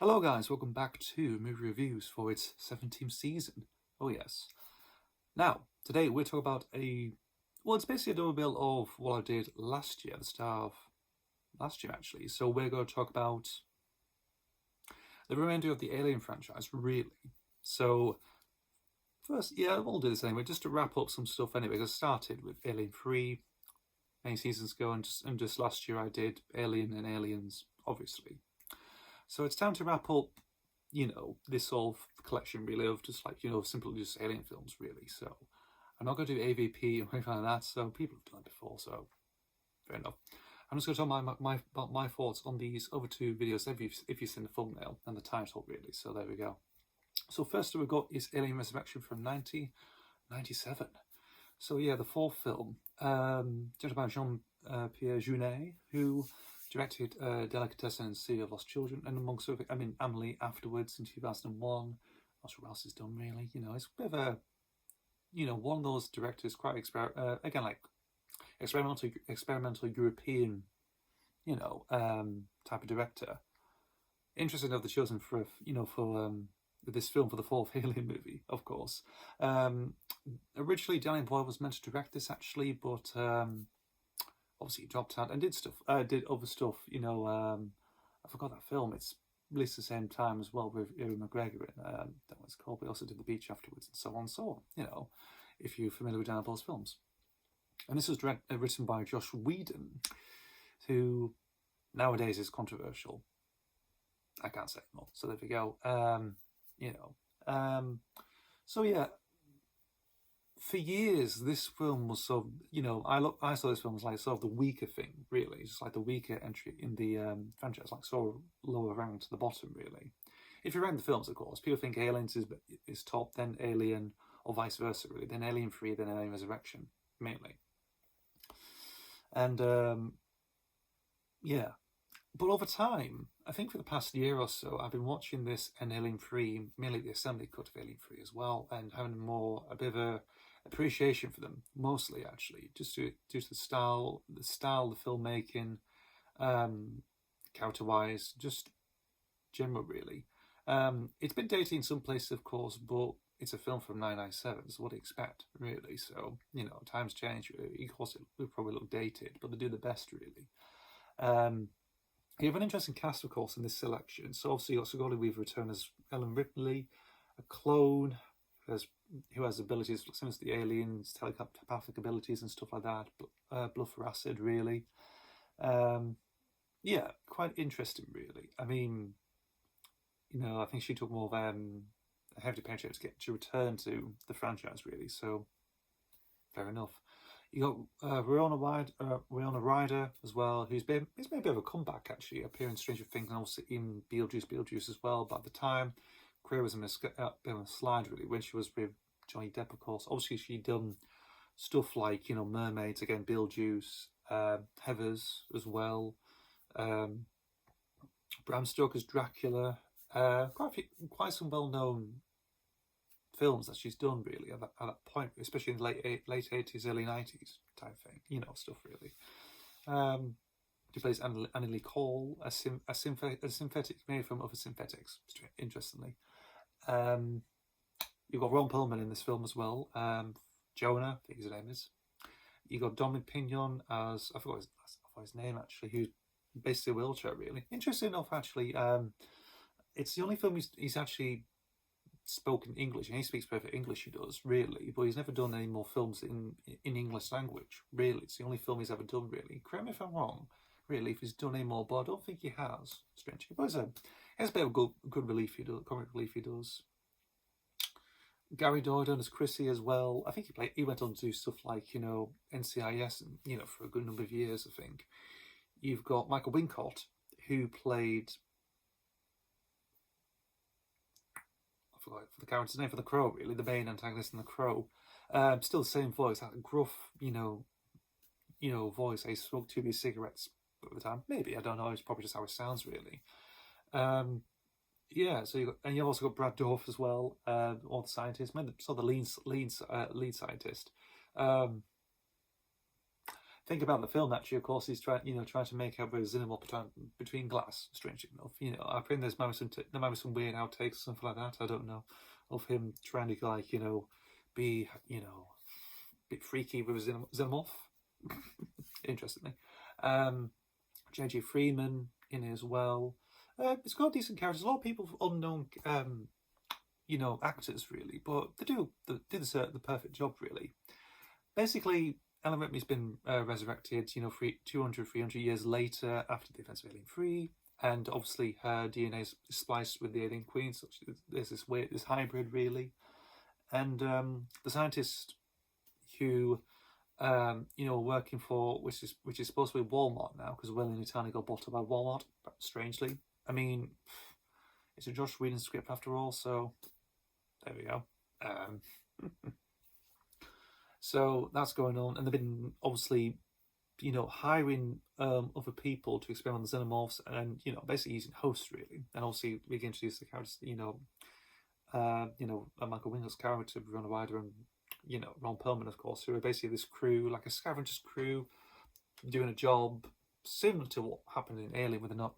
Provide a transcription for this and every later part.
Hello guys, welcome back to movie reviews for its 17th season. Oh yes. Now, today we're talking about it's basically a double bill of what I did last year, the start of last year actually. So we're going to talk about the remainder of the Alien franchise, really. So first, we'll do this anyway, just to wrap up some stuff anyway, because I started with Alien 3 many seasons ago, and just last year I did Alien and Aliens, obviously. So it's time to wrap up, this sort of collection really of just simply just alien films really. So I'm not going to do AVP or anything like that, so people have done it before, so fair enough. I'm just going to talk about my thoughts on these other two videos if you've seen the thumbnail and the title really. So there we go. So first we've got is Alien Resurrection from 1997. So yeah, the fourth film, directed by Jean-Pierre Jeunet, who directed Delicatessen and Sea of Lost Children, and amongst other, Amelie afterwards in 2001. Not sure what else he's done really. It's a bit of a, one of those directors, quite experimental European, type of director. Interesting to have the chosen for this film for the fourth Alien movie, of course. Originally, Danny Boyle was meant to direct this actually, but obviously he dropped out and did other stuff. I forgot that film. It's released at the same time as well with Ewan McGregor in that was called. But he also did The Beach afterwards and so on. So if you're familiar with Danny Boyle's films, and this was written by Josh Whedon, who nowadays is controversial. I can't say more. So there we go. So yeah, for years this film was sort of, I saw this film as like sort of the weaker thing really. It's just like the weaker entry in the franchise, like sort of lower rank to the bottom really. If you rank the films, of course, people think Aliens is top, then Alien, or vice versa really, then Alien 3, then Alien Resurrection mainly. And yeah, but over time, I think for the past year or so, I've been watching this and Alien 3, mainly the assembly cut of Alien 3 as well, and having a bit of a appreciation for them, mostly actually, just due to the style, the filmmaking, character-wise, just general really. It's been dated in some places, of course, but it's a film from 1997, so what do you expect, really? So, times change. Of course, it will probably look dated, but they do the best, really. You have an interesting cast, of course, in this selection. So obviously, you've got Sigourney Weaver return as Ellen Ripley, a clone who has abilities similar to the aliens, telepathic abilities and stuff like that. Blood for acid, really. Yeah, quite interesting, really. I mean, I think she took more of a heavy paycheck to return to the franchise, really. So fair enough. You got Winona Ryder as well, he's made a bit of a comeback actually, appearing in Stranger Things and also in Beetlejuice as well. But at the time, career was a bit of a slide really when she was with Johnny Depp, of course. Obviously, she'd done stuff like Mermaids, again, Beetlejuice, Heathers as well, Bram Stoker's Dracula, quite some well-known films that she's done really at that point, especially in the late 80s, early 90s type thing, stuff really. She plays Annalie Cole, a synthetic made from other synthetics, interestingly. You've got Ron Perlman in this film as well, Jonah, I think his name is. You got Dominic Pignon as, I forgot his name actually, who's basically a wheelchair really. Interesting enough actually, it's the only film he's actually spoken English, and he speaks perfect English, he does really, but he's never done any more films in English language really. It's the only film he's ever done really. Correct me if I'm wrong really, if he's done any more, but I don't think he has, strangely. But he has a bit of good relief he does, comic relief he does. Gary Doyle as Chrissy as well. I think he went on to do stuff like NCIS and for a good number of years, I think. You've got Michael Wincott, who played, for the character's name, for The Crow, really, the main antagonist in The Crow. Still the same voice, that gruff, voice. He smoked 2 cigarettes at the time. Maybe, I don't know. It's probably just how it sounds, really. Yeah. So you've also got Brad Dourif as well, or the scientist, the lead scientist. think about the film, actually, of course, he's trying to make out with Xenomorph between glass, strangely enough. I think there might be some weird outtakes or something like that, I don't know, of him trying to, like, be, a bit freaky with a Xenomorph, interestingly. J.J. Freeman in it as well. It's got decent characters, a lot of people, unknown, actors, really, but they do the perfect job, really. Basically, Ellen Ripley's been resurrected, 200, 300 years later after the events of Alien 3, and obviously her DNA is spliced with the Alien Queen, so there's this hybrid, really. And the scientist who, working for, which is supposed to be Walmart now, because Whale in Eternity got bought up by Walmart, strangely. I mean, it's a Josh Whedon script after all, so there we go. So that's going on, and they've been obviously, hiring other people to experiment on the xenomorphs, and basically using hosts, really. And obviously we can introduce the characters, Michael Winger's character, Verona Ryder, and Ron Perlman, of course, who are basically this crew, like a scavengers crew, doing a job similar to what happened in Alien with the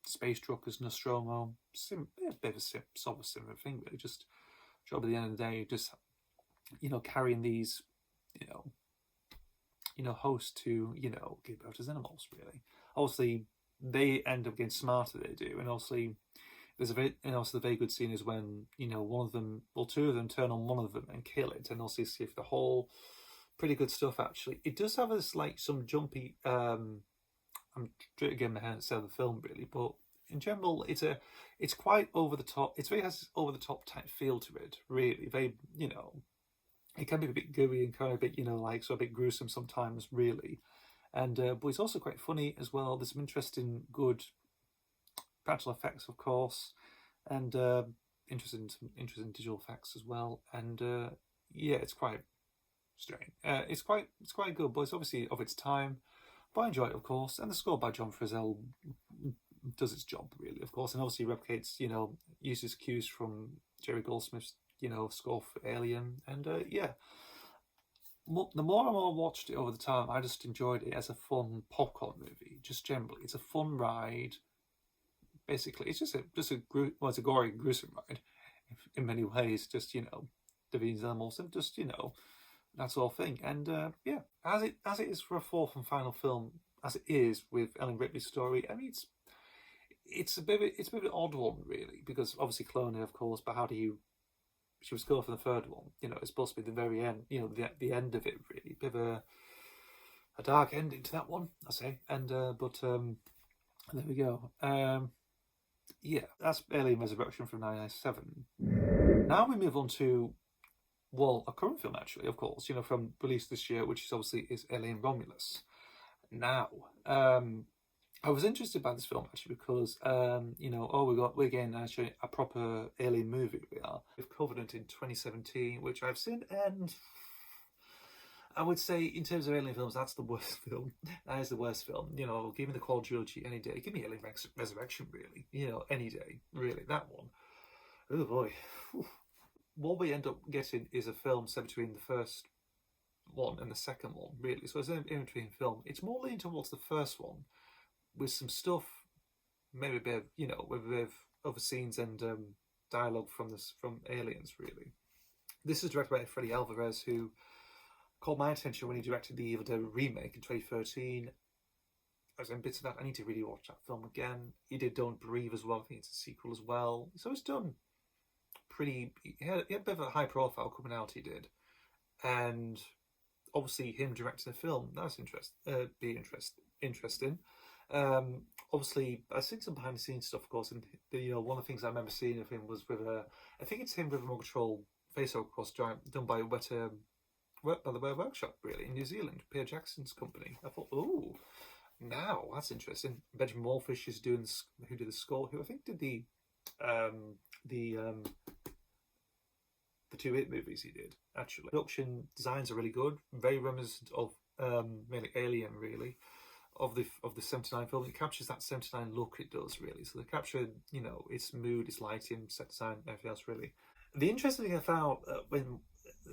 space truckers, Nostromo, a bit of a sort of similar thing, really. Just job at the end of the day, just carrying these hosts to give birth to xenomorphs, really. Obviously they end up getting smarter, they do, and obviously there's the very good scene is when two of them turn on one of them and kill it, and also see if the whole pretty good stuff, actually. It does have this, like, some jumpy I'm getting my hand at the film, really, but in general it's quite over the top. It really has over the top type feel to it, really. Very, it can be a bit gooey and kind of a bit, a bit gruesome sometimes, really. And but it's also quite funny as well. There's some interesting, good practical effects, of course, and interesting digital effects as well. And it's quite strange. It's quite good, but it's obviously of its time. But I enjoy it, of course, and the score by John Frizzell does its job, really, of course, and obviously replicates, uses cues from Jerry Goldsmith's, score for Alien, and the more and more I watched it over the time, I just enjoyed it as a fun popcorn movie. Just generally, it's a fun ride. Basically, it's it's a gory, gruesome ride in many ways. Just Davine's animals and just that sort of thing. And as it is for a fourth and final film, as it is with Ellen Ripley's story. I mean, it's a bit of an odd one, really, because obviously cloning, of course, but how do you? She was going for the third one. It's supposed to be the very end. The end of it, really. A bit of a dark ending to that one, I say. And but there we go. That's Alien Resurrection from 1997. Now we move on to, well, a current film, actually, of course, from released this year, which is obviously Alien Romulus. Now, I was interested by this film, actually, because, we're getting actually a proper Alien movie, we are. With Covenant in 2017, which I've seen, and I would say, in terms of Alien films, that's the worst film. That is the worst film. Give me the Quad trilogy any day. Give me Alien Resurrection, really. Any day, really. That one. Oh, boy. Whew. What we end up getting is a film set between the first one and the second one, really. So it's an in-between film. It's more leaning towards the first one, with some stuff, maybe a bit of, with a bit of other scenes and dialogue from Aliens, really. This is directed by Freddy Alvarez, who caught my attention when he directed the Evil Dead remake in 2013. I was in bits of that. I need to really watch that film again. He did Don't Breathe as well. I think it's a sequel as well. So it's done pretty. He had a bit of a high profile coming out. He did, and obviously him directing a film, that's interesting. Obviously, I've seen some behind the scenes stuff, of course, and one of the things I remember seeing of him was with I think it's him with a Remote Control face-off, of course, done by the Weta Workshop, really, in New Zealand, Peter Jackson's company. I thought, oh, now that's interesting. Benjamin Wallfish is who did the score, who I think did the 2 hit movies he did, actually. Production designs are really good, very reminiscent of mainly Alien, really, of the 79 film. It captures that 79 look, it does, really. So they capture, its mood, its lighting, set design, everything else, really. The interesting thing I found when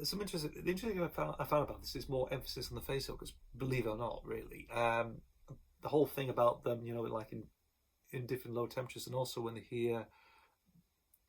some interesting. The interesting thing I found about this is more emphasis on the face hookers. Believe it or not, really, the whole thing about them, like in different low temperatures, and also when they hear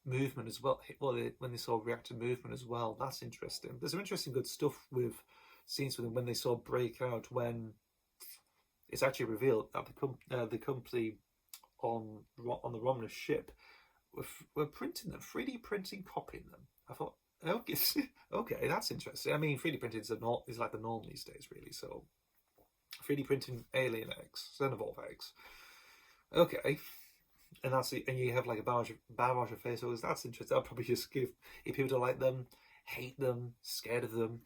movement as well. Well, when they sort of react to movement as well. That's interesting. There's some interesting good stuff with scenes with them when they sort of break out, when it's actually revealed that the company on the Romulus ship were printing them, 3D printing, copying them. I thought, okay, okay, that's interesting. I mean, 3D printing is like the norm these days, really. So 3D printing alien eggs, xenomorph eggs. Okay. And and you have like a barrage of face holders. That's interesting. I'll probably just give, if people don't like them, hate them, scared of them,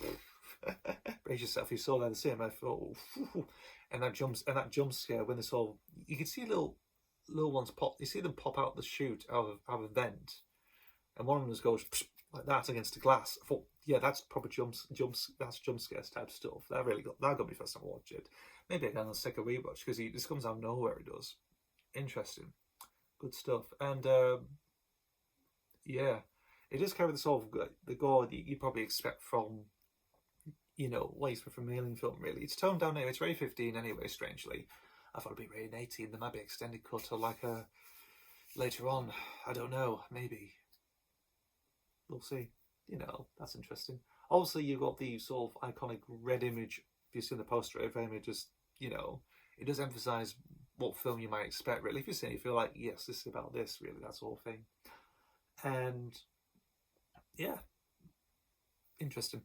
brace yourself. You saw that in the cinema. I thought, and that jump scare when they saw, you can see little ones pop. You see them pop out the chute out of a vent, and one of them just goes like that against the glass. I thought, yeah, that's proper that's jump scares type stuff. That got me first time I watched it. Maybe again on the second rewatch, because he just comes out of nowhere. He does. Interesting. Good stuff. And yeah, it does carry the sort of the gore that you probably expect from, from an alien film, really. It's toned down here. It's rated 15 anyway, strangely. I thought it'd be rated 18. There might be extended cut or like a later on. I don't know. Maybe. We'll see. That's interesting. Also, you've got the sort of iconic red image. If you've seen the poster of images, it does emphasise what film you might expect, really. If you feel like, yes, this is about this, really, that sort of thing. And yeah, interesting,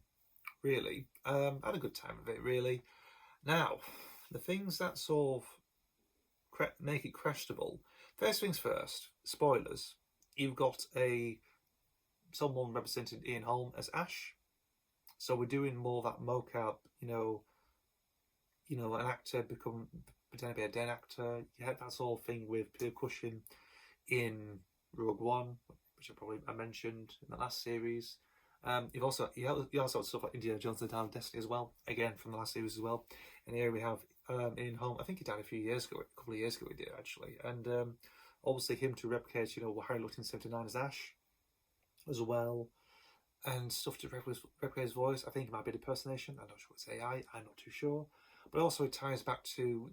really. I had a good time with it, really. Now, the things that sort of make it questionable. First things first, spoilers. You've got someone representing Ian Holm as Ash. So we're doing more of that mocap, an actor pretend to be a dead actor. You had that sort of thing with Peter Cushing in Rogue One, which I mentioned in the last series. You also have stuff like Indiana Jones and the Dial of Destiny as well, again from the last series as well. And here we have Ian Holm. I think he died a couple of years ago he did, actually. And obviously him to replicate, how he looked in 79 as Ash as well. And stuff to replicate his voice. I think it might be an impersonation. I'm not sure it's AI. I'm not too sure. But also it ties back to,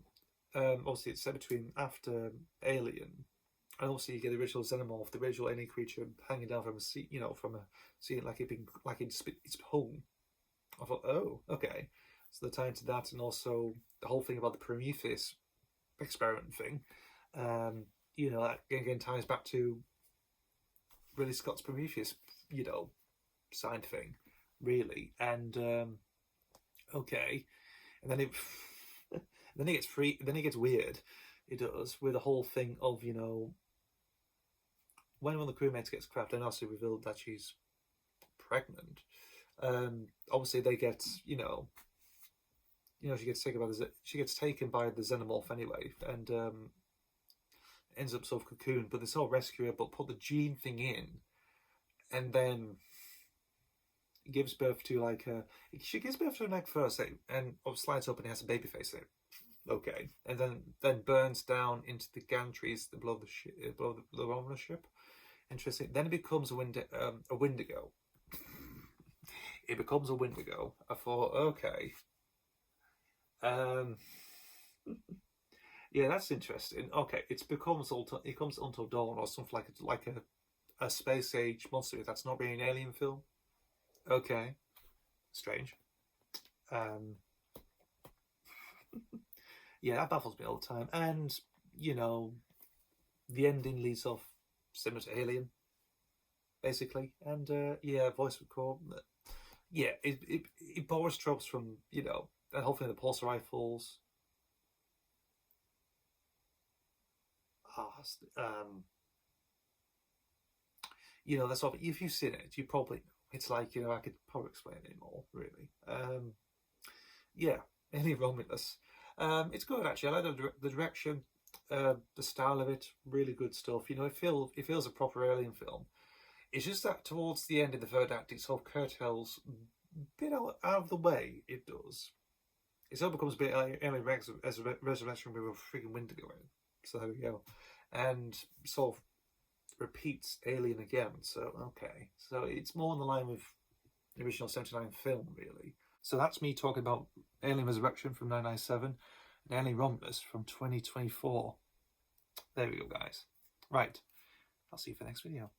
obviously it's set between after Alien, and also you get the original xenomorph, the original alien creature hanging down from a seat, from a seat like it's hung. I thought, oh, okay. So they're tying to that, and also the whole thing about the Prometheus experiment thing. That again ties back to Ridley Scott's Prometheus, side thing, really. And okay, and then then it gets free. Then it gets weird. It does, with the whole thing of when one of the crewmates gets crapped and also revealed that she's pregnant. Obviously they get she gets taken by the xenomorph anyway, and ends up sort of cocooned. But they sort of rescue her, but put the gene thing in, and then gives birth to she gives birth to an egg first, and slides up and it has a baby face in it. Okay, and then burns down into the gantries below the Romulus ship. Interesting. Then it becomes a Wendigo. It becomes a Wendigo. I thought, okay, yeah, that's interesting. Okay, it comes Until Dawn or something like a space age monster that's not really an alien film. Okay, strange. Yeah, that baffles me all the time. And the ending leads off similar to Alien, basically. And yeah, voice record. Yeah, it borrows tropes from that whole thing, the pulsar rifles. That's sort of, if you've seen it, you probably know. It's like, I could probably explain it more, really. Yeah, Alien Romulus. It's good, actually. I like the direction, the style of it. Really good stuff. It feels a proper Alien film. It's just that towards the end of the third act, it sort of curtails a bit out of the way. It does. It sort of becomes a bit like Alien Resurrection with a freaking Wendigo in. So there we go. And sort of repeats Alien again. So okay. So it's more on the line with the original 79 film, really. So that's me talking about Alien Resurrection from 1997 and Alien Romulus from 2024. There we go, guys. Right, I'll see you for the next video.